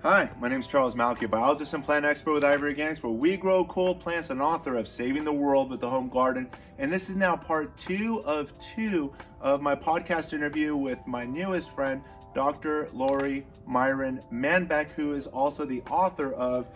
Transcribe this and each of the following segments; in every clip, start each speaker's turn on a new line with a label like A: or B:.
A: Hi, my name is Charles Malki, biologist and plant expert with Ivory Organics, where we grow cool plants and author of Saving the World with the Home Garden. And this is now part two of my podcast interview with my newest friend, Dr. Lori Myren-Manbeck, who is also the author of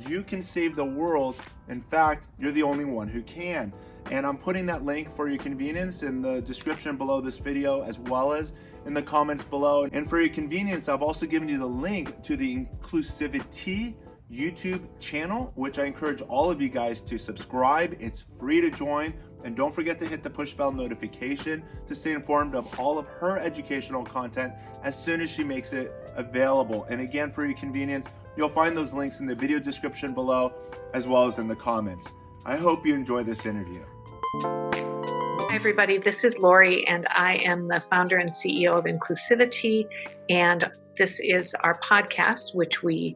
A: You Can Save the World. In fact, you're the only one who can. And I'm putting that link for your convenience in the description below this video, as well as in the comments below. And for your convenience, I've also given you the link to the Inclusivi-TEE YouTube channel, which I encourage all of you guys to subscribe. It's free to join. And don't forget to hit the push bell notification to stay informed of all of her educational content as soon as she makes it available. And again, for your convenience, you'll find those links in the video description below, as well as in the comments. I hope you enjoy this interview.
B: Hi everybody, this is Lori and I am the founder and CEO of Inclusivi-TEE, and this is our podcast, which we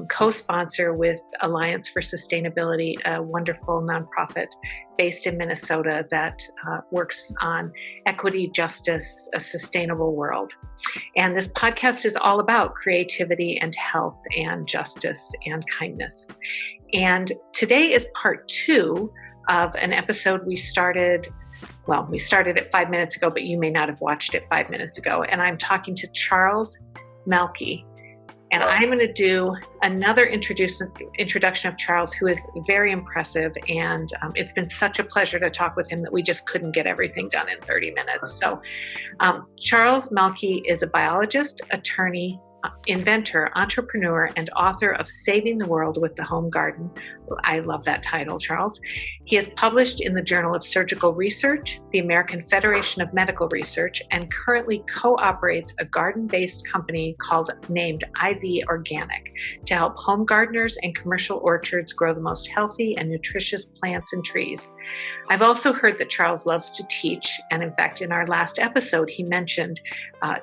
B: co-sponsor with Alliance for Sustainability, a wonderful nonprofit based in Minnesota that works on equity, justice, a sustainable world. And this podcast is all about creativity and health and justice and kindness. And today is part two of an episode we started it 5 minutes ago, but you may not have watched it 5 minutes ago. And I'm talking to Charles Malki. And I'm going to do another introduction of Charles, who is very impressive. And it's been such a pleasure to talk with him that we just couldn't get everything done in 30 minutes. So Charles Malki is a biologist, attorney, inventor, entrepreneur, and author of Saving the World with the Home Garden. I love that title, Charles. He has published in the Journal of Surgical Research, the American Federation of Medical Research, and currently co-operates a garden-based company named IV Organic to help home gardeners and commercial orchards grow the most healthy and nutritious plants and trees. I've also heard that Charles loves to teach, and in fact, in our last episode, he mentioned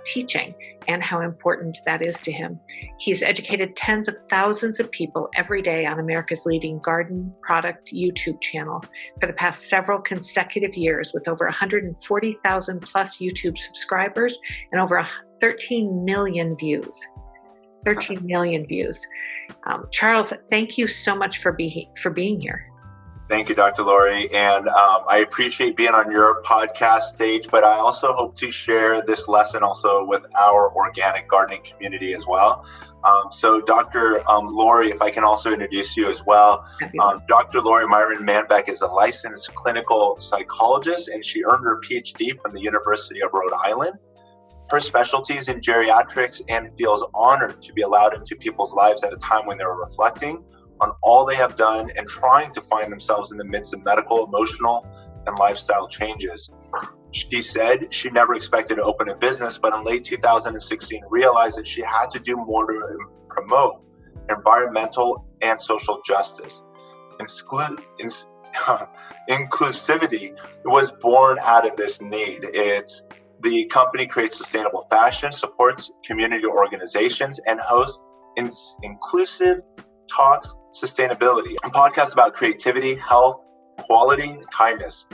B: teaching and how important that is to him. He's educated tens of thousands of people every day on America's leading garden product YouTube channel for the past several consecutive years, with over 140,000 plus YouTube subscribers and over 13 million views. 13 million views. Charles, thank you so much for being here.
A: Thank you, Dr. Lori, and I appreciate being on your podcast stage, but I also hope to share this lesson also with our organic gardening community as well. So Dr. Lori, if I can also introduce you as well. Dr. Lori Myren-Manbeck is a licensed clinical psychologist, and she earned her PhD from the University of Rhode Island. Her specialties in geriatrics, and feels honored to be allowed into people's lives at a time when they're reflecting on all they have done and trying to find themselves in the midst of medical, emotional, and lifestyle changes. She said she never expected to open a business, but in late 2016 realized that she had to do more to promote environmental and social justice. Inclusivity was born out of this need. The company creates sustainable fashion, supports community organizations, and hosts inclusive talks, sustainability, and podcasts about creativity, health, quality, kindness.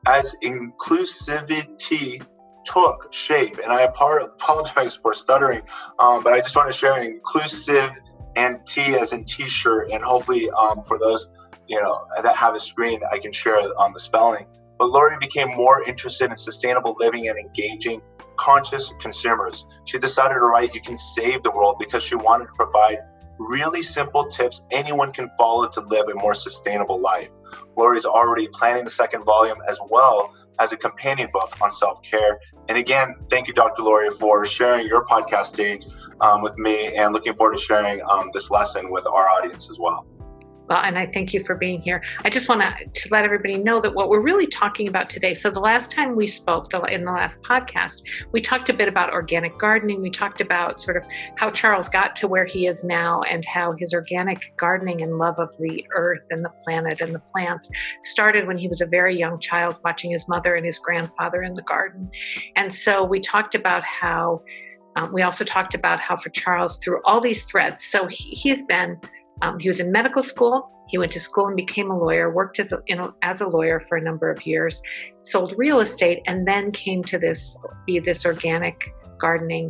A: As Inclusivi-TEE took shape, and I apologize for stuttering, but I just want to share inclusive and T as in t-shirt, and hopefully for those that have a screen, I can share the spelling. But Lori became more interested in sustainable living and engaging conscious consumers. She decided to write You Can Save the World because she wanted to provide really simple tips anyone can follow to live a more sustainable life. Lori's already planning the second volume, as well as a companion book on self-care. And again, thank you, Dr. Lori, for sharing your podcast stage with me, and looking forward to sharing this lesson with our audience as well.
B: Well, and I thank you for being here. I just want to let everybody know that what we're really talking about today, so the last time we spoke, in the last podcast, we talked a bit about organic gardening. We talked about sort of how Charles got to where he is now, and how his organic gardening and love of the earth and the planet and the plants started when he was a very young child, watching his mother and his grandfather in the garden. And so we talked about how, we also talked about how for Charles, through all these threads, so he was in medical school. He went to school and became a lawyer, worked as a lawyer for a number of years, sold real estate, and then came to be this organic gardening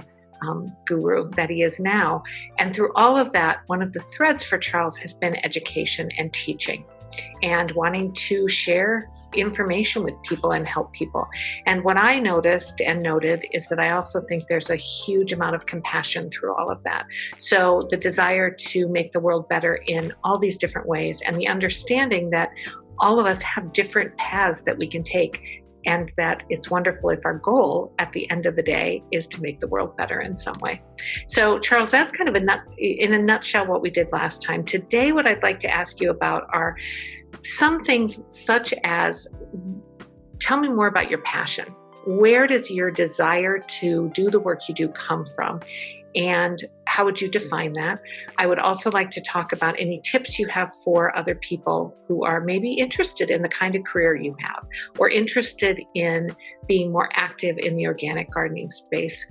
B: guru that he is now. And through all of that, one of the threads for Charles has been education and teaching and wanting to share information with people and help people. And what I noticed and noted is that I also think there's a huge amount of compassion through all of that. So the desire to make the world better in all these different ways, and the understanding that all of us have different paths that we can take, and that it's wonderful if our goal at the end of the day is to make the world better in some way. So Charles, that's kind of in a nutshell what we did last time. Today, what I'd like to ask you about are some things such as, tell me more about your passion. Where does your desire to do the work you do come from? And how would you define that? I would also like to talk about any tips you have for other people who are maybe interested in the kind of career you have, or interested in being more active in the organic gardening space.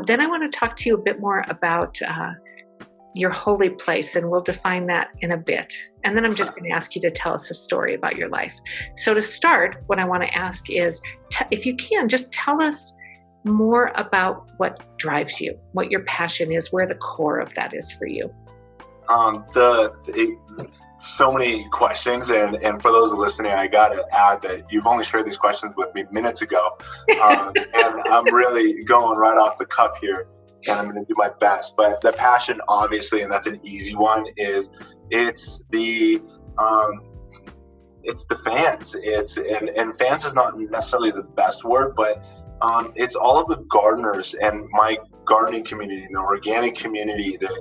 B: Then I want to talk to you a bit more about your holy place, and we'll define that in a bit. And then I'm just going to ask you to tell us a story about your life. So to start, what I want to ask is, if you can, just tell us more about what drives you, what your passion is, where the core of that is for you.
A: So many questions, and for those listening, I got to add that you've only shared these questions with me minutes ago, and I'm really going right off the cuff here, and I'm going to do my best. But the passion, obviously, and that's an easy one, is it's the fans. And fans is not necessarily the best word, but it's all of the gardeners and my gardening community and the organic community that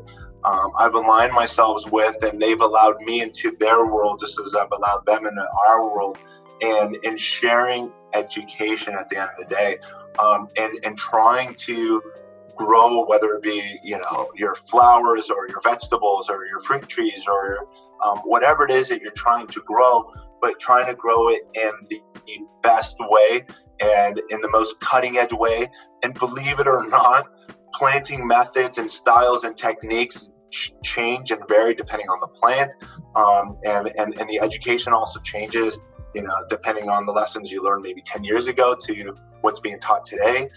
A: I've aligned myself with, and they've allowed me into their world just as I've allowed them into our world, and sharing education at the end of the day, and trying to grow, whether it be, your flowers or your vegetables or your fruit trees or whatever it is that you're trying to grow, but trying to grow it in the best way and in the most cutting edge way. And believe it or not, planting methods and styles and techniques change and vary depending on the plant, and the education also changes, depending on the lessons you learned maybe 10 years ago to what's being taught today.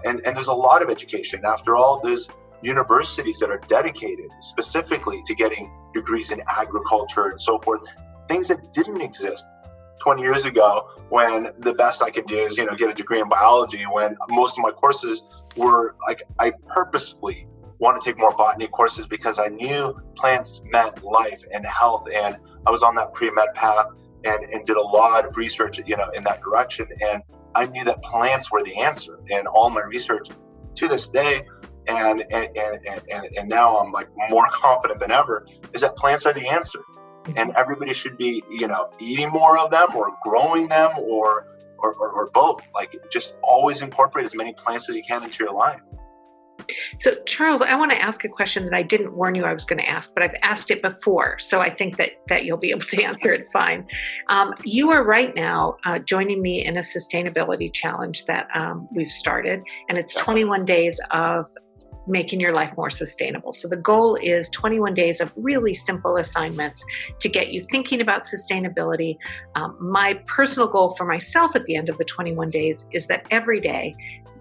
A: And there's a lot of education. After all, there's universities that are dedicated specifically to getting degrees in agriculture and so forth, things that didn't exist 20 years ago, when the best I could do is, get a degree in biology, when most of my courses were like, I purposefully want to take more botany courses because I knew plants meant life and health, and I was on that pre-med path and did a lot of research, in that direction. And I knew that plants were the answer, and all my research to this day, and now I'm like more confident than ever, is that plants are the answer. And everybody should be, eating more of them or growing them or both. Like, just always incorporate as many plants as you can into your life.
B: So Charles, I want to ask a question that I didn't warn you I was going to ask, but I've asked it before, so I think that you'll be able to answer it fine. You are right now joining me in a sustainability challenge that we've started, and it's 21 days of making your life more sustainable. So the goal is 21 days of really simple assignments to get you thinking about sustainability. My personal goal for myself at the end of the 21 days is that every day,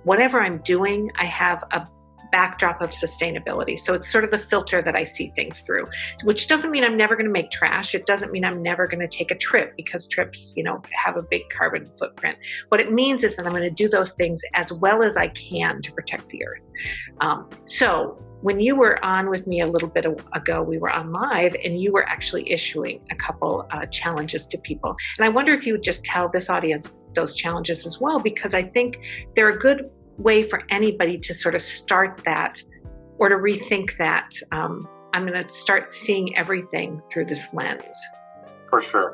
B: whatever I'm doing, I have a backdrop of sustainability. So it's sort of the filter that I see things through, which doesn't mean I'm never going to make trash. It doesn't mean I'm never going to take a trip, because trips, have a big carbon footprint. What it means is that I'm going to do those things as well as I can to protect the earth. So when you were on with me a little bit ago, we were on live, and you were actually issuing a couple challenges to people. And I wonder if you would just tell this audience those challenges as well, because I think they're a good way for anybody to sort of start that, or to rethink that. I'm going to start seeing everything through this lens. For sure.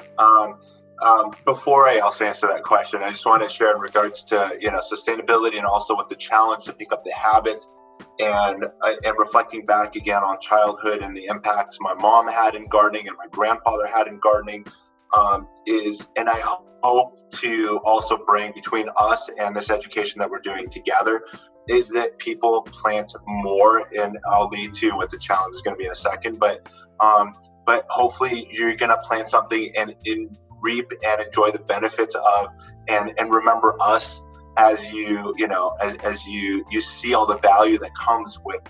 A: Before I also answer that question, I just want to share in regards to sustainability, and also with the challenge to pick up the habits, and reflecting back again on childhood and the impacts my mom had in gardening and my grandfather had in gardening, and I hope to also bring between us and this education that we're doing together, is that people plant more. And I'll lead to what the challenge is going to be in a second, but hopefully you're going to plant something and reap and enjoy the benefits of, and remember us as you see all the value that comes with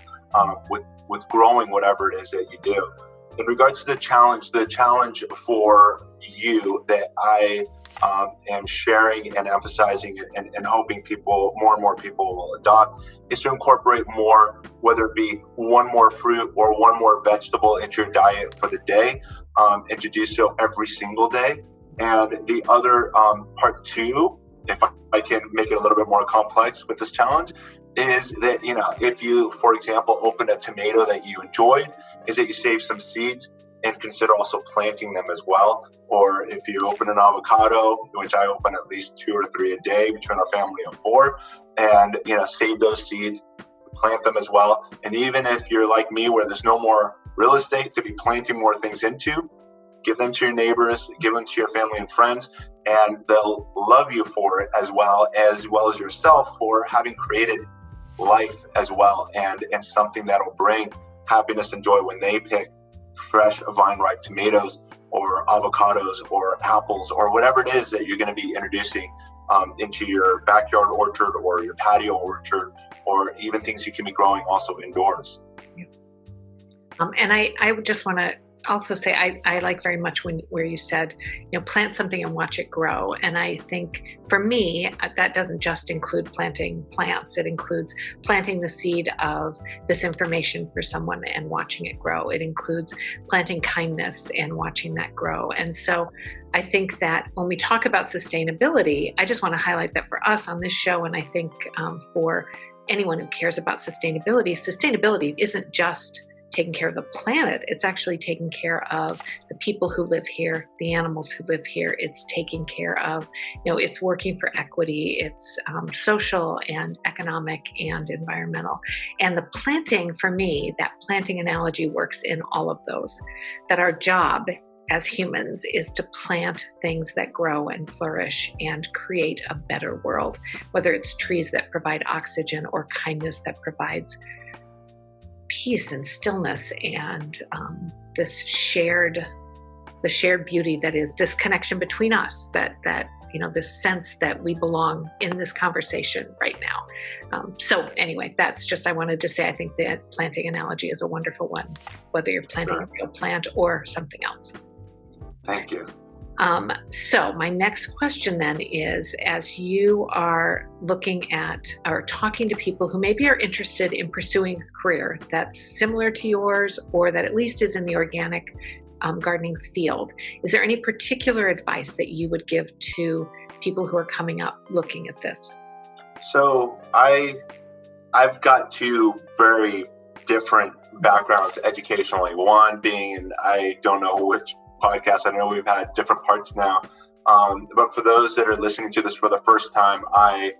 A: growing whatever it is that you do. In regards to the challenge for you that I am sharing and emphasizing and hoping more and more people will adopt is to incorporate more, whether it be one more fruit or one more vegetable into your diet for the day, and to do so every single day. And the other part two, if I can make it a little bit more complex with this challenge, is that, if you, for example, open a tomato that you enjoyed, is that you save some seeds and consider also planting them as well. Or if you open an avocado, which I open at least 2 or 3 a day between our family of 4, and save those seeds, plant them as well. And even if you're like me, where there's no more real estate to be planting more things into, give them to your neighbors, give them to your family and friends, and they'll love you for it as well as yourself for having created life as well, and something that'll bring happiness and joy when they pick fresh vine-ripe tomatoes or avocados or apples or whatever it is that you're going to be introducing into your backyard orchard or your patio orchard, or even things you can be growing also indoors.
B: And I would just want to also say I like very much where you said, plant something and watch it grow. And I think for me, that doesn't just include planting plants. It includes planting the seed of this information for someone and watching it grow. It includes planting kindness and watching that grow. And so I think that when we talk about sustainability, I just want to highlight that for us on this show, and I think for anyone who cares about sustainability isn't just taking care of the planet. It's actually taking care of the people who live here, the animals who live here. It's taking care of, it's working for equity. It's social and economic and environmental. And the planting, for me, that planting analogy works in all of those. That our job as humans is to plant things that grow and flourish and create a better world, whether it's trees that provide oxygen or kindness that provides peace and stillness and the shared beauty that is this connection between us, that this sense that we belong in this conversation right now. So anyway, that's just, I wanted to say, I think that planting analogy is a wonderful one, whether you're planting a real plant or something else.
A: Thank you.
B: So my next question then is, as you are looking at or talking to people who maybe are interested in pursuing a career that's similar to yours, or that at least is in the organic gardening field, is there any particular advice that you would give to people who are coming up looking at this?
A: So I've got 2 very different backgrounds educationally. One being, and I don't know which podcast, I know we've had different parts now, but for those that are listening to this for the first time, I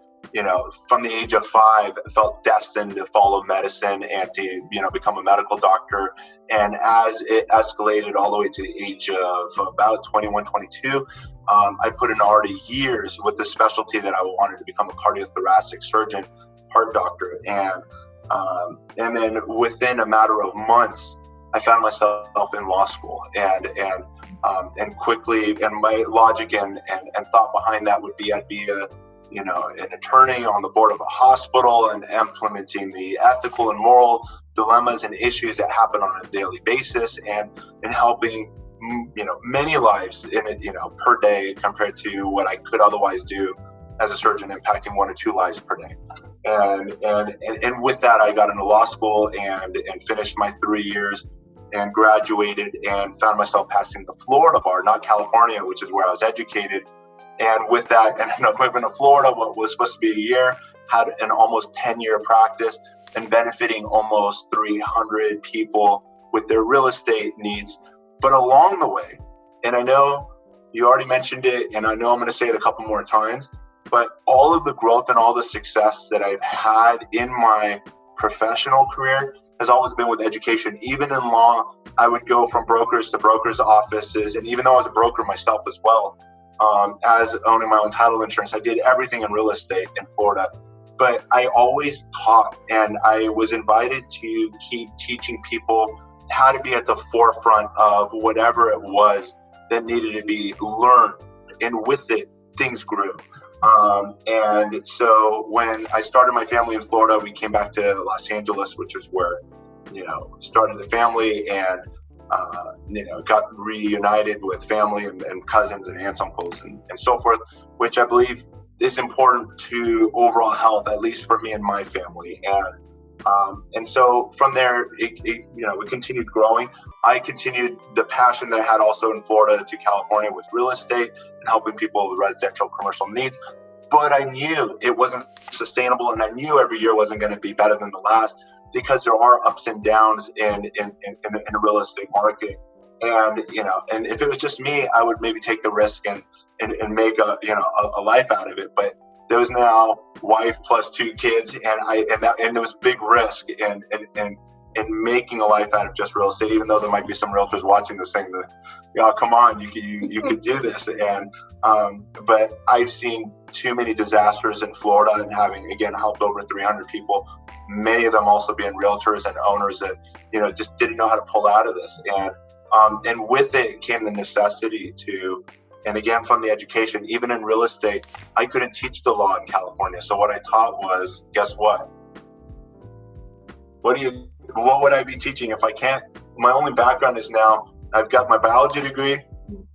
A: from the age of 5 felt destined to follow medicine and to become a medical doctor. And as it escalated all the way to the age of about 21, 22, I put in already years with the specialty that I wanted to become a cardiothoracic surgeon, heart doctor, and then within a matter of months, I found myself in law school, and quickly, and my logic and thought behind that would be I'd be an attorney on the board of a hospital and implementing the ethical and moral dilemmas and issues that happen on a daily basis, and helping many lives per day compared to what I could otherwise do as a surgeon, impacting 1 or 2 lives per day. And with that, I got into law school and finished my 3 years and graduated, and found myself passing the Florida bar, not California, which is where I was educated. And with that, ended up moving to Florida, what was supposed to be a year, had an almost 10-year practice, and benefiting almost 300 people with their real estate needs. But along the way, and I know you already mentioned it, and I know I'm going to say it a couple more times, but all of the growth and all the success that I've had in my professional career has always been with education. Even in law, I would go from brokers to brokers' offices. And even though I was a broker myself as well, as owning my own title insurance, I did everything in real estate in Florida. But I always taught, and I was invited to keep teaching people how to be at the forefront of whatever it was that needed to be learned. And with it, things grew. And so when I started my family in Florida, we came back to Los Angeles, which is where, started the family and, got reunited with family and cousins and aunts, uncles, and so forth, which I believe is important to overall health, at least for me and my family. And so from there, we continued growing. I continued the passion that I had also in Florida to California with real estate and helping people with residential commercial needs. But I knew it wasn't sustainable, and I knew every year wasn't going to be better than the last, because there are ups and downs in the real estate market. And and if it was just me, I would maybe take the risk and make a life out of it. But there was now wife plus 2 kids, and there was big risk and making a life out of just real estate, even though there might be some realtors watching this saying that, come on, you could do this. And but I've seen too many disasters in Florida, and having again helped over 300 people, many of them also being realtors and owners that just didn't know how to pull out of this. And with it came the necessity to. And again, from the education, even in real estate, I couldn't teach the law in California. So what I taught was, guess what? What would I be teaching if I can't? My only background is now I've got my biology degree,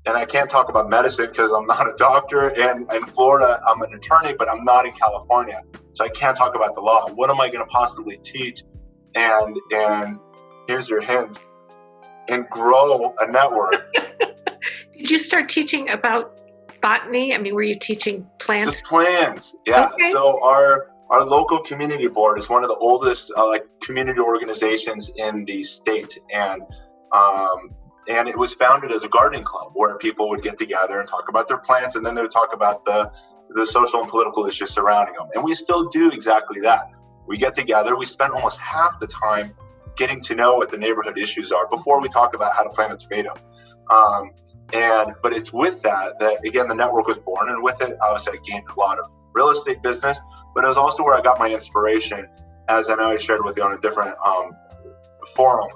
A: and I can't talk about medicine because I'm not a doctor. And in Florida, I'm an attorney, but I'm not in California. So I can't talk about the law. What am I going to possibly teach? And here's your hint, and grow a network.
B: Did you start teaching about botany? I mean, were you teaching plants?
A: Just plants, yeah.
B: Okay.
A: So our local community board is one of the oldest community organizations in the state, and it was founded as a gardening club where people would get together and talk about their plants, and then they would talk about the social and political issues surrounding them. And we still do exactly that. We get together. We spend almost half the time getting to know what the neighborhood issues are before we talk about how to plant a tomato. But it's with that again, the network was born, and with it, obviously, I gained a lot of real estate business, but it was also where I got my inspiration, as I know I shared with you on a different forum.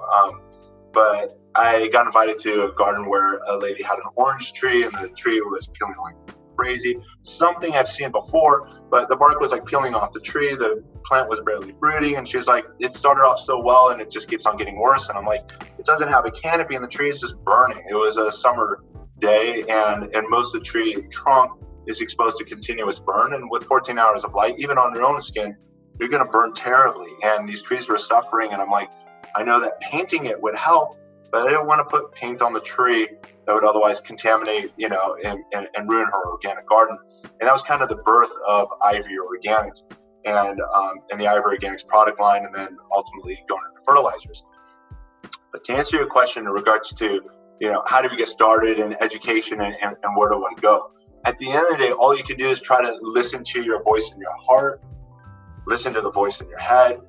A: But I got invited to a garden where a lady had an orange tree, and the tree was peeling like crazy. Something I've seen before, but the bark was like peeling off the tree. The plant was barely fruiting, and she's like, it started off so well, and it just keeps on getting worse. And I'm like, it doesn't have a canopy, and the tree is just burning. It was a summer day, and most of the tree trunk is exposed to continuous burn. And with 14 hours of light, even on your own skin, you're going to burn terribly. And these trees were suffering. And I'm like, I know that painting it would help, but I didn't want to put paint on the tree that would otherwise contaminate, and ruin her organic garden. And that was kind of the birth of Ivory Organics and the Ivory Organics product line, and then ultimately going into fertilizers. But to answer your question in regards to, how do we get started in education and where do I go? At the end of the day, all you can do is try to listen to your voice in your heart, listen to the voice in your head.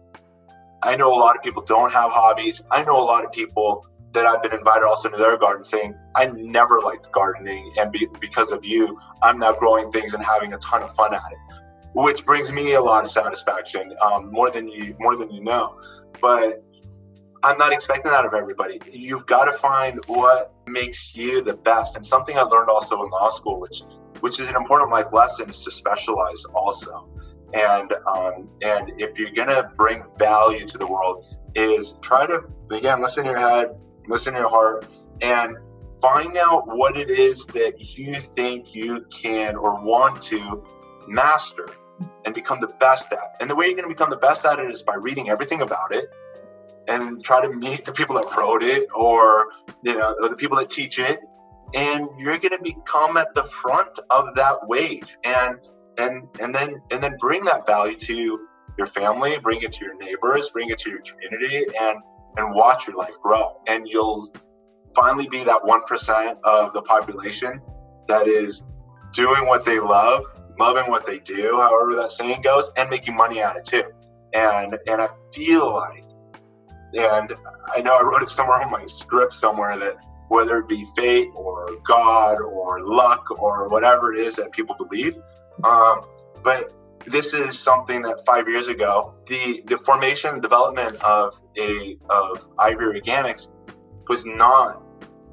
A: I know a lot of people don't have hobbies. I know a lot of people that I've been invited also to their garden saying, I never liked gardening, and because of you, I'm now growing things and having a ton of fun at it, which brings me a lot of satisfaction, more than you know. But I'm not expecting that of everybody. You've got to find what makes you the best. And something I learned also in law school, which is an important life lesson, is to specialize also. And if you're gonna bring value to the world, is try to again listen to your head, listen to your heart, and find out what it is that you think you can or want to master and become the best at. And the way you're gonna become the best at it is by reading everything about it, and try to meet the people that wrote it, or or the people that teach it, and you're going to become at the front of that wave, and then bring that value to your family, bring it to your neighbors, bring it to your community, and watch your life grow. And you'll finally be that 1% of the population that is doing what they love, loving what they do, however that saying goes, and making money at it too. And I feel like, and I know I wrote it somewhere on my script somewhere, that whether it be fate or God or luck or whatever it is that people believe, but this is something that 5 years ago, the formation and development of Ivory Organics was not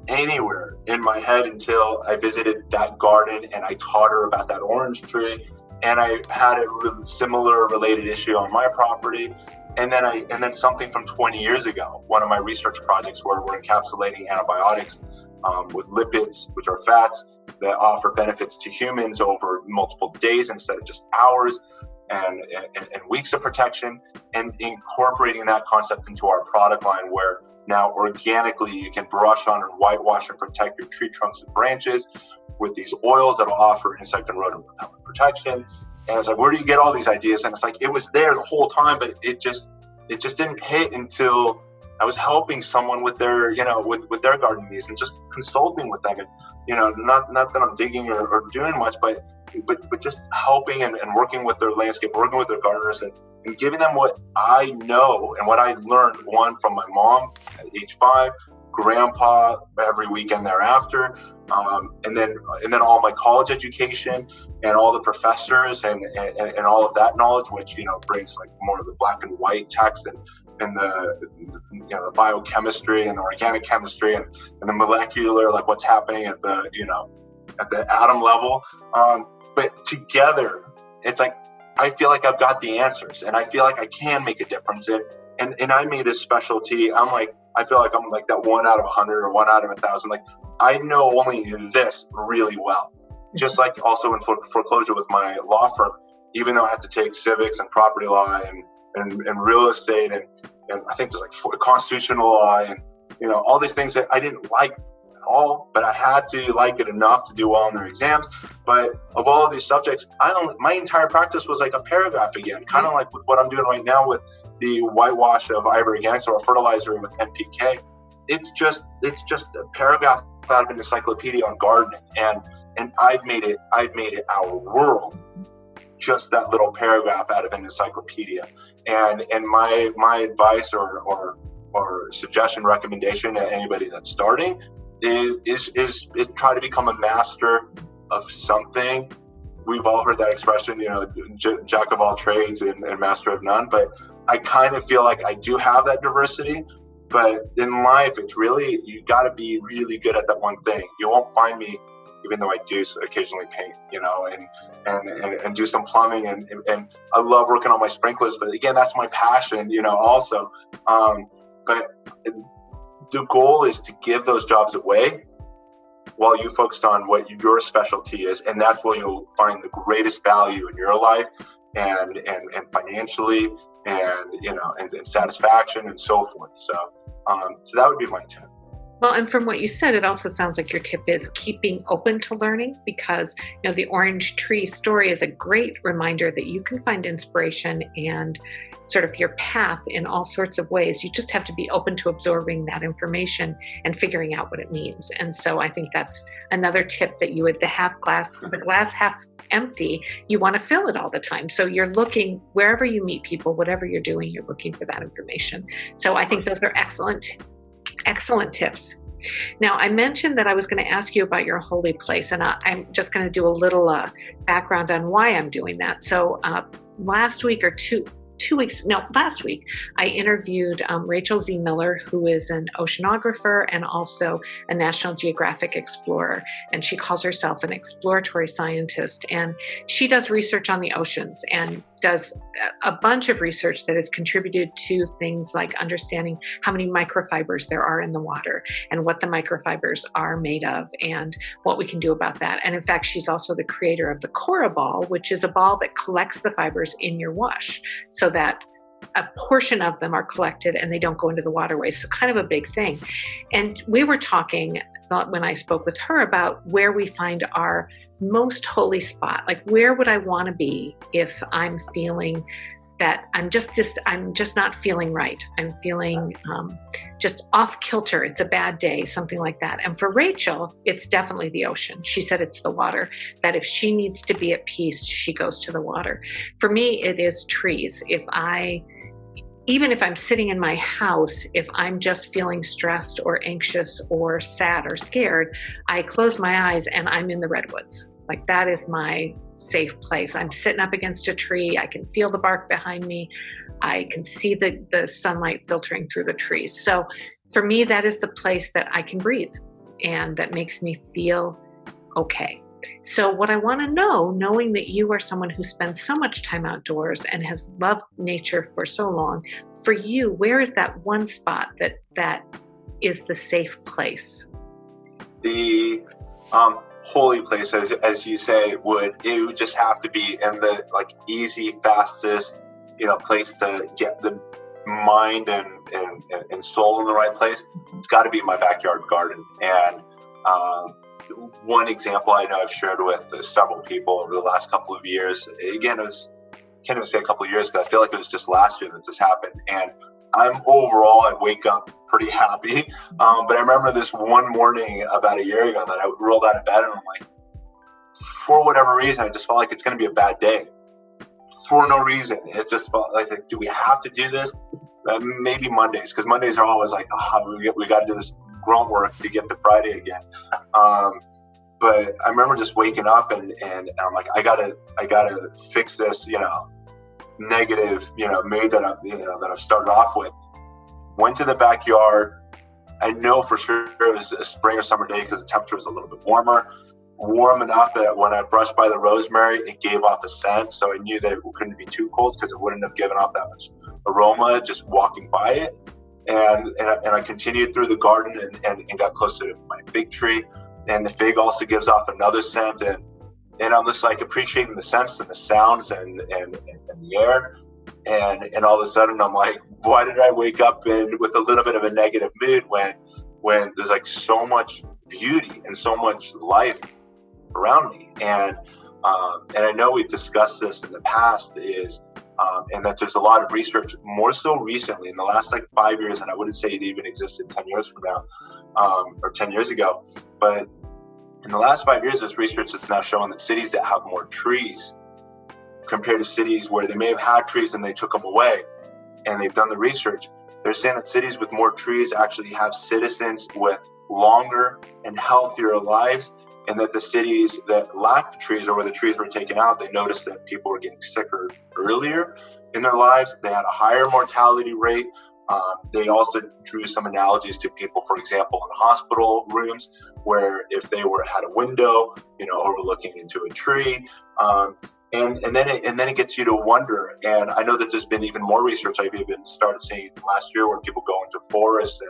A: anywhere in my head until I visited that garden and I taught her about that orange tree. and I had a similar related issue on my property. And then something from 20 years ago, one of my research projects where we're encapsulating antibiotics with lipids, which are fats that offer benefits to humans over multiple days instead of just hours, and weeks of protection, and incorporating that concept into our product line where now organically you can brush on and whitewash and protect your tree trunks and branches with these oils that will offer insect and rodent repellent protection. And I was like, where do you get all these ideas? And it's like, it was there the whole time, but it just didn't hit until I was helping someone with their, with their garden needs and just consulting with them. And, not that I'm digging or doing much, but just helping and working with their landscape, working with their gardeners and giving them what I know and what I learned, one, from my mom at age 5, grandpa every weekend thereafter, and then all my college education and all the professors and all of that knowledge, which brings like more of the black and white text and the biochemistry and the organic chemistry and the molecular, like what's happening at the at the atom level. But together, it's like I feel like I've got the answers, and I feel like I can make a difference. And I made this specialty. I feel like I'm like that 1 out of 100 or 1 out of 1,000. Like I know only this really well. Just like also in foreclosure with my law firm, even though I have to take civics and property law and real estate and I think there's like constitutional law and all these things that I didn't like at all, but I had to like it enough to do well in their exams. But of all of these subjects, my entire practice was like a paragraph again, kind of like with what I'm doing right now with the whitewash of ivory organics or a fertilizer with NPK. It's just a paragraph out of an encyclopedia on gardening, and I've made it our world. Just that little paragraph out of an encyclopedia, and my advice or suggestion, recommendation to anybody that's starting is try to become a master of something. We've all heard that expression, jack of all trades and master of none. But I kind of feel like I do have that diversity. But in life, it's really, you got to be really good at that one thing. You won't find me, even though I do occasionally paint, and do some plumbing, and I love working on my sprinklers. But again, that's my passion, also. But the goal is to give those jobs away while you focus on what your specialty is, and that's where you'll find the greatest value in your life and financially and satisfaction and so forth. So that would be my tip.
B: Well, and from what you said, it also sounds like your tip is keeping open to learning, because the orange tree story is a great reminder that you can find inspiration and sort of your path in all sorts of ways. You just have to be open to absorbing that information and figuring out what it means. And so I think that's another tip, that the glass half empty, you want to fill it all the time. So you're looking wherever you meet people, whatever you're doing, you're looking for that information. So I think those are excellent tips. Now, I mentioned that I was going to ask you about your holy place, and I'm just going to do a little background on why I'm doing that. So last week, I interviewed Rachel Z. Miller, who is an oceanographer and also a National Geographic explorer. And she calls herself an exploratory scientist. And she does research on the oceans and does a bunch of research that has contributed to things like understanding how many microfibers there are in the water and what the microfibers are made of and what we can do about that. And in fact, she's also the creator of the Cora ball, which is a ball that collects the fibers in your wash so that a portion of them are collected and they don't go into the waterways. So kind of a big thing. And we were talking when I spoke with her about where we find our most holy spot. Like, where would I want to be if I'm feeling that I'm just not feeling right. I'm feeling just off kilter. It's a bad day, something like that. And for Rachel, it's definitely the ocean. She said it's the water, that if she needs to be at peace, she goes to the water. For me, it is trees. Even if I'm sitting in my house, if I'm just feeling stressed or anxious or sad or scared, I close my eyes and I'm in the redwoods. Like, that is my safe place. I'm sitting up against a tree. I can feel the bark behind me. I can see the sunlight filtering through the trees. So for me, that is the place that I can breathe and that makes me feel okay. So what I want to know, knowing that you are someone who spends so much time outdoors and has loved nature for so long, for you, where is that one spot that is the safe place?
A: The holy place, as you say, it would just have to be in the easy, fastest, place to get the mind and soul in the right place. It's got to be my backyard garden. And one example I know I've shared with several people over the last couple of years, again, I can't even say a couple of years because I feel like it was just last year that this happened. And I wake up pretty happy. But I remember this one morning about a year ago that I rolled out of bed and I'm like, for whatever reason, I just felt like it's going to be a bad day. For no reason. It just felt like, do we have to do this? Maybe Mondays, because Mondays are always like, we got to do this grunt work to get to Friday again. But I remember just waking up and I'm like, I gotta fix this, negative, mood that I've started off with. Went to the backyard. I know for sure it was a spring or summer day because the temperature was a little bit warm enough that when I brushed by the rosemary, it gave off a scent. So I knew that it couldn't be too cold because it wouldn't have given off that much aroma just walking by it. And I continued through the garden and got close to my fig tree. And the fig also gives off another scent. And I'm just appreciating the scents and the sounds and the air. And all of a sudden I'm like, why did I wake up with a little bit of a negative mood when there's so much beauty and so much life around me? And I know we've discussed this in the past and that there's a lot of research, more so recently in the last 5 years, and I wouldn't say it even existed 10 years from now or 10 years ago, but in the last 5 years, there's research that's now showing that cities that have more trees compared to cities where they may have had trees and they took them away, and they've done the research, they're saying that cities with more trees actually have citizens with longer and healthier lives, and that the cities that lacked the trees or where the trees were taken out, they noticed that people were getting sicker earlier in their lives. They had a higher mortality rate. They also drew some analogies to people, for example, in hospital rooms, where if they had a window, overlooking into a tree, and then it gets you to wonder. And I know that there's been even more research I've even started seeing last year, where people go into forests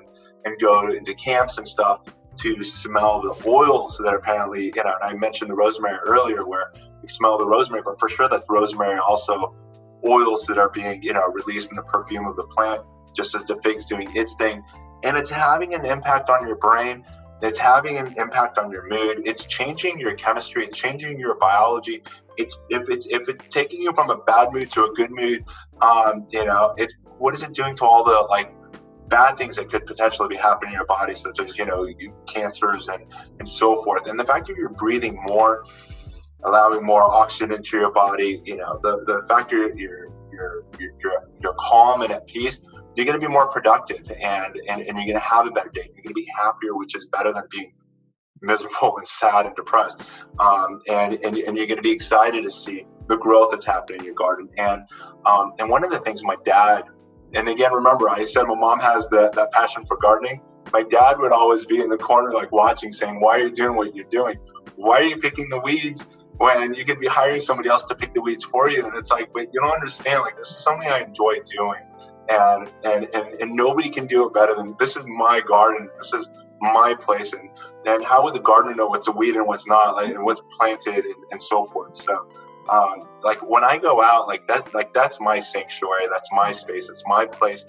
A: and go into camps and stuff to smell the oils that apparently, and I mentioned the rosemary earlier, where you smell the rosemary, but for sure that's rosemary also oils that are being, released in the perfume of the plant, just as the fig's doing its thing. And it's having an impact on your brain. It's having an impact on your mood. It's changing your chemistry. It's changing your biology. If it's taking you from a bad mood to a good mood, what is it doing to all the bad things that could potentially be happening in your body, such as cancers and so forth. And the fact that you're breathing more, allowing more oxygen into your body, the fact that you're calm and at peace, you're going to be more productive and you're going to have a better day. You're going to be happier, which is better than being miserable and sad and depressed. And you're going to be excited to see the growth that's happening in your garden. And one of the things my dad, and again, remember, I said my mom has that passion for gardening. My dad would always be in the corner, watching, saying, why are you doing what you're doing? Why are you picking the weeds when you could be hiring somebody else to pick the weeds for you? And it's wait, you don't understand. This is something I enjoy doing. And nobody can do it better than, this is my garden. This is my place. And how would the gardener know what's a weed and what's not, and what's planted and so forth? So, when I go out, that's my sanctuary, that's my space, it's my place,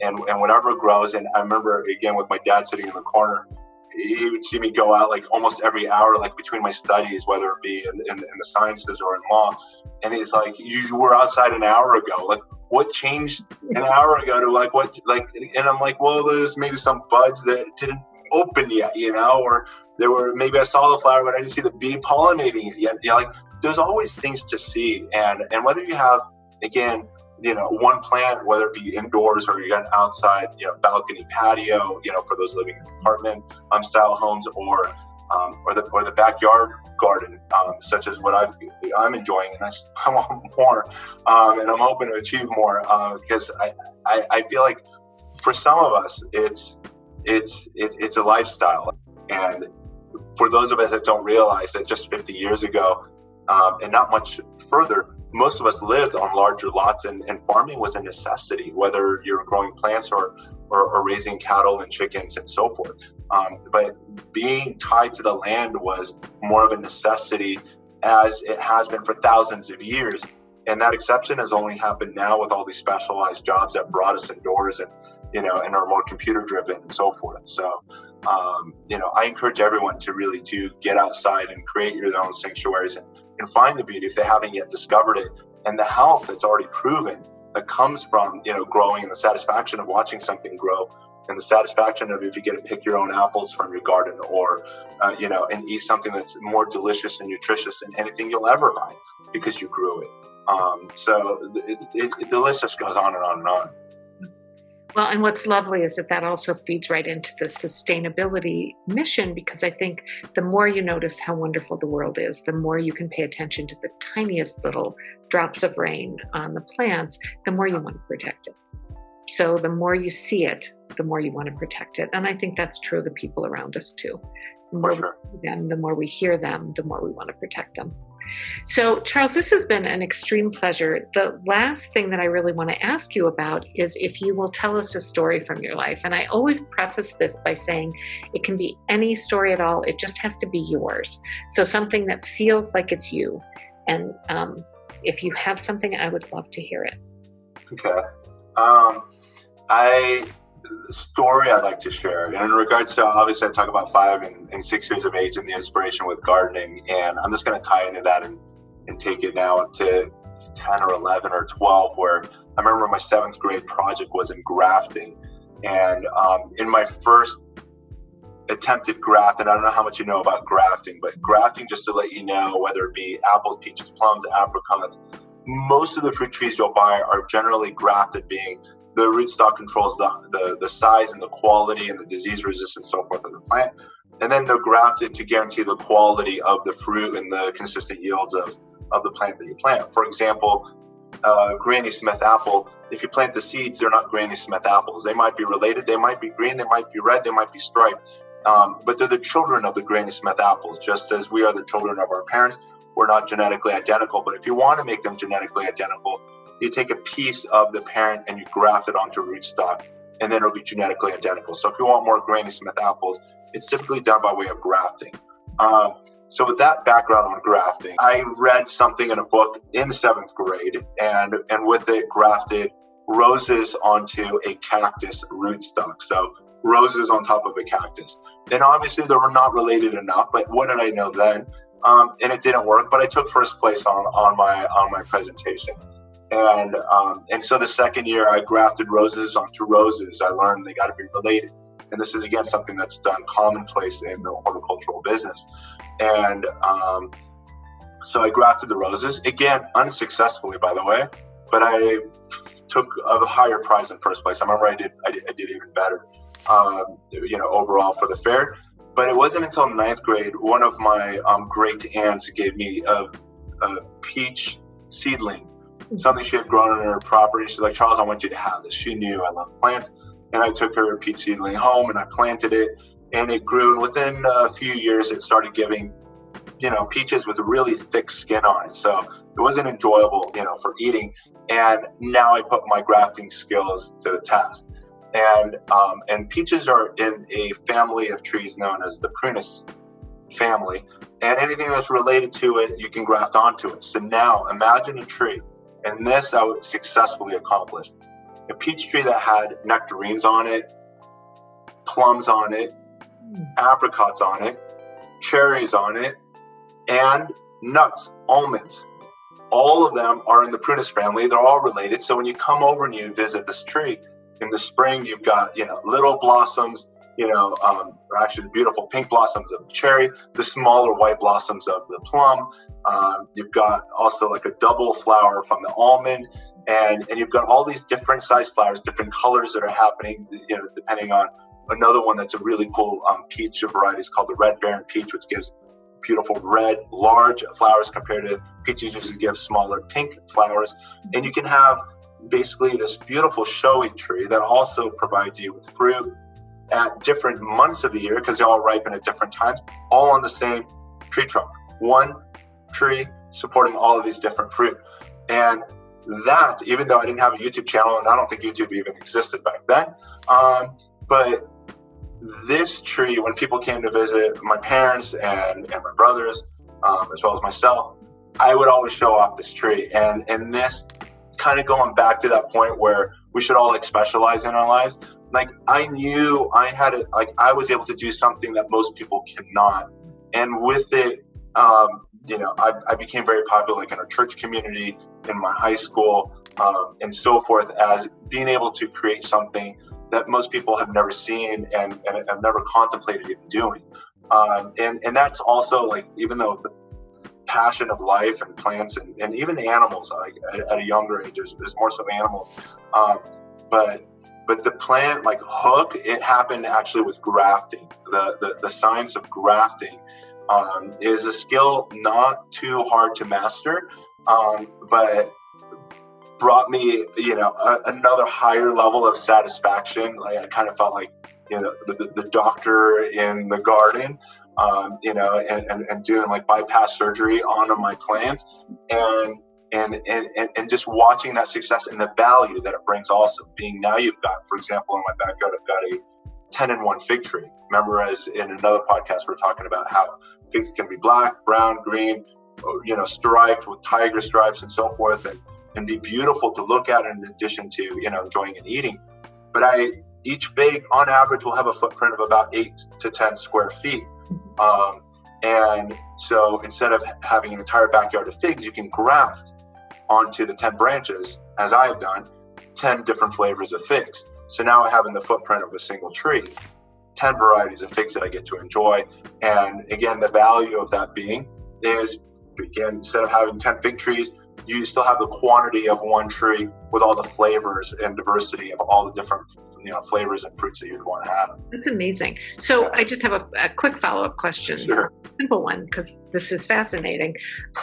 A: and whatever grows. And I remember, again, with my dad sitting in the corner, he would see me go out almost every hour, between my studies, whether it be in the sciences or in law. And he's like, you were outside an hour ago. What changed an hour ago to what? And I'm like, well, there's maybe some buds that didn't open yet, or there were, maybe I saw the flower, but I didn't see the bee pollinating it yet. There's always things to see. And whether you have, again, one plant, whether it be indoors or you got an outside, balcony patio, for those living in apartment style homes, or the backyard garden, such as what I'm enjoying, and I want more, and I'm hoping to achieve more, because I feel like for some of us it's a lifestyle, and for those of us that don't realize that just 50 years ago, and not much further, most of us lived on larger lots, and farming was a necessity, whether you're growing plants or raising cattle and chickens and so forth. But being tied to the land was more of a necessity, as it has been for thousands of years. And that exception has only happened now with all these specialized jobs that brought us indoors and, and are more computer driven and so forth. So, I encourage everyone to really do get outside and create your own sanctuaries and find the beauty if they haven't yet discovered it, and the health that's already proven that comes from, growing, and the satisfaction of watching something grow, and the satisfaction of if you get to pick your own apples from your garden, or, and eat something that's more delicious and nutritious than anything you'll ever buy because you grew it. So the list just goes on and on and on.
B: Well, and what's lovely is that also feeds right into the sustainability mission, because I think the more you notice how wonderful the world is, the more you can pay attention to the tiniest little drops of rain on the plants, the more you want to protect it. So the more you see it, the more you want to protect it. And I think that's true of the people around us too. The more we see them, the more we hear them, the more we want to protect them. So, Charles, this has been an extreme pleasure. The last thing that I really want to ask you about is if you will tell us a story from your life. And I always preface this by saying it can be any story at all. It just has to be yours. So something that feels like it's you. And if you have something, I would love to hear it.
A: Okay. The story I'd like to share, and in regards to, obviously I talk about 5 and 6 years of age and the inspiration with gardening, and I'm just going to tie into that and take it now to 10 or 11 or 12, where I remember my 7th grade project was in grafting. And in my first attempted graft, and I don't know how much you know about grafting, but grafting, just to let you know, whether it be apples, peaches, plums, apricots, most of the fruit trees you'll buy are generally grafted, being the rootstock controls the size and the quality and the disease resistance, so forth, of the plant. And then they're grafted to guarantee the quality of the fruit and the consistent yields of the plant that you plant. For example, Granny Smith apple, if you plant the seeds, they're not Granny Smith apples. They might be related, they might be green, they might be red, they might be striped, but they're the children of the Granny Smith apples, just as we are the children of our parents. We're not genetically identical, but if you want to make them genetically identical, you take a piece of the parent and you graft it onto rootstock, and then it'll be genetically identical. So if you want more Granny Smith apples, it's typically done by way of grafting. So with that background on grafting, I read something in a book in 7th grade, and with it grafted roses onto a cactus rootstock. So roses on top of a cactus. And obviously they were not related enough, but what did I know then? And it didn't work, but I took first place on my presentation. And so the second year I grafted roses onto roses. I learned they got to be related. And this is, again, something that's done commonplace in the horticultural business. And so I grafted the roses, again, unsuccessfully, by the way, but I took a higher prize in first place. I remember I did even better, overall for the fair. But it wasn't until 9th grade, one of my great aunts gave me a peach seedling, something she had grown on her property. She's like, Charles, I want you to have this. She knew I love plants. And I took her peach seedling home and I planted it, and it grew. And within a few years, it started giving, peaches with a really thick skin on it. So it wasn't enjoyable, for eating. And now I put my grafting skills to the test. And peaches are in a family of trees known as the prunus family. And anything that's related to it, you can graft onto it. So now imagine a tree, and this I would successfully accomplish. A peach tree that had nectarines on it, plums on it, apricots on it, cherries on it, and nuts, almonds. All of them are in the prunus family. They're all related. So when you come over and you visit this tree, in the spring, you've got, little blossoms, actually the beautiful pink blossoms of the cherry, the smaller white blossoms of the plum. You've got also like a double flower from the almond. And you've got all these different size flowers, different colors that are happening, depending on another one that's a really cool peach variety is called the red baron peach, which gives beautiful red, large flowers compared to peaches usually give smaller pink flowers. And you can have basically this beautiful showy tree that also provides you with fruit at different months of the year, because they all ripen at different times, all on the same tree trunk. One tree supporting all of these different fruit. And that, even though I didn't have a YouTube channel, and I don't think YouTube even existed back then, but this tree, when people came to visit my parents and my brothers, as well as myself, I would always show off this tree. And this kind of going back to that point where we should all like specialize in our lives. Like I knew I had it, like I was able to do something that most people cannot. And with it, you know, I became very popular, like in our church community, in my high school, and so forth, as being able to create something that most people have never seen and have never contemplated even doing. And that's also like, even though the passion of life and plants and even animals, like at a younger age, there's more so animals. But the plant, like hook, it happened actually with grafting. The science of grafting is a skill not too hard to master, but brought me, you know, another higher level of satisfaction. Like I kind of felt like, you know, the doctor in the garden, you know, and doing like bypass surgery on my plants, and just watching that success and the value that it brings. Also being, now you've got, for example, in my backyard, I've got a 10-in-1 fig tree. Remember, as in another podcast, we're talking about how figs can be black, brown, green, you know, striped with tiger stripes and so forth, and be beautiful to look at in addition to, you know, enjoying and eating. But each fig on average will have a footprint of about 8 to 10 square feet. And so instead of having an entire backyard of figs, you can graft onto the 10 branches, as I have done, 10 different flavors of figs. So now I have in the footprint of a single tree 10 varieties of figs that I get to enjoy. And again, the value of that being is, again, instead of having 10 fig trees, you still have the quantity of one tree with all the flavors and diversity of all the different, you know, flavors and fruits that you'd want to have.
B: That's amazing. So yeah. I just have a quick follow-up question.
A: Sure.
B: Simple one, because this is fascinating.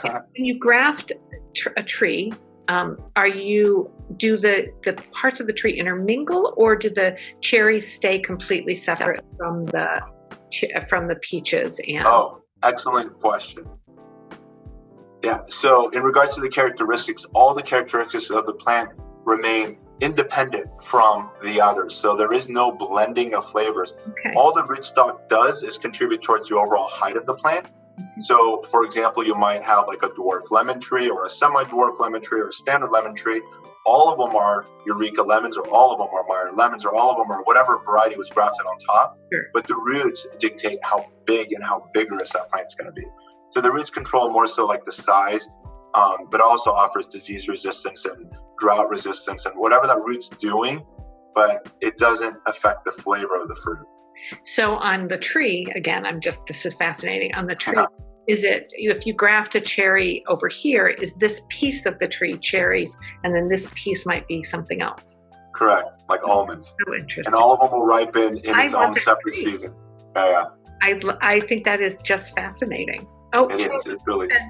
B: When you graft a tree, do the parts of the tree intermingle, or do the cherries stay completely separate from the peaches? And
A: oh, excellent question. Yeah, so in regards to the characteristics, all the characteristics of the plant remain independent from the others. So there is no blending of flavors.
B: Okay.
A: All the rootstock does is contribute towards the overall height of the plant. So for example, you might have like a dwarf lemon tree or a semi-dwarf lemon tree or a standard lemon tree. All of them are Eureka lemons, or all of them are Myren lemons, or all of them are whatever variety was grafted on top.
B: Sure.
A: But the roots dictate how big and how vigorous that plant's going to be. So the roots control more so like the size, but also offers disease resistance and drought resistance and whatever that root's doing, but it doesn't affect the flavor of the fruit.
B: So on the tree, again, this is fascinating. On the tree, is it, if you graft a cherry over here, is this piece of the tree cherries, and then this piece might be something else?
A: Correct, like almonds.
B: So interesting.
A: And all of them will ripen in its own separate season. Yeah.
B: I think that is just fascinating. Oh,
A: it is. It really is.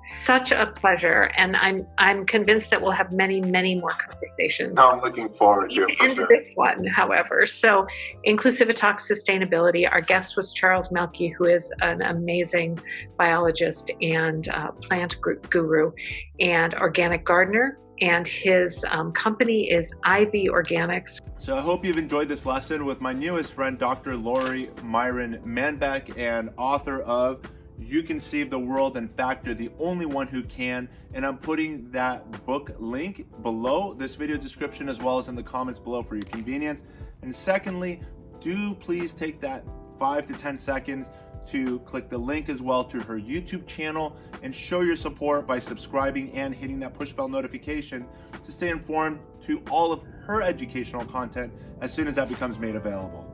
B: Such a pleasure, and I'm convinced that we'll have many, many more conversations.
A: No, I'm looking forward to it for sure.
B: This one, however. So, Inclusivi-TEE Sustainability. Our guest was Charles Malki, who is an amazing biologist and plant guru and organic gardener. And his company is IV Organics.
C: So I hope you've enjoyed this lesson with my newest friend, Dr. Lori Myren-Manbeck, and author of You Can Save the World. In fact, you're the only one who can. And I'm putting that book link below this video description, as well as in the comments below for your convenience. And secondly, do please take that 5 to 10 seconds to click the link as well to her YouTube channel and show your support by subscribing and hitting that push bell notification to stay informed to all of her educational content as soon as that becomes made available.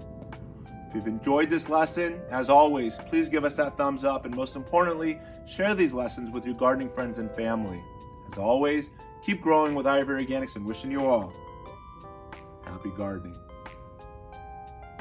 C: If you've enjoyed this lesson, as always, please give us that thumbs up, and most importantly, share these lessons with your gardening friends and family. As always, keep growing with IV Organics, and wishing you all happy gardening.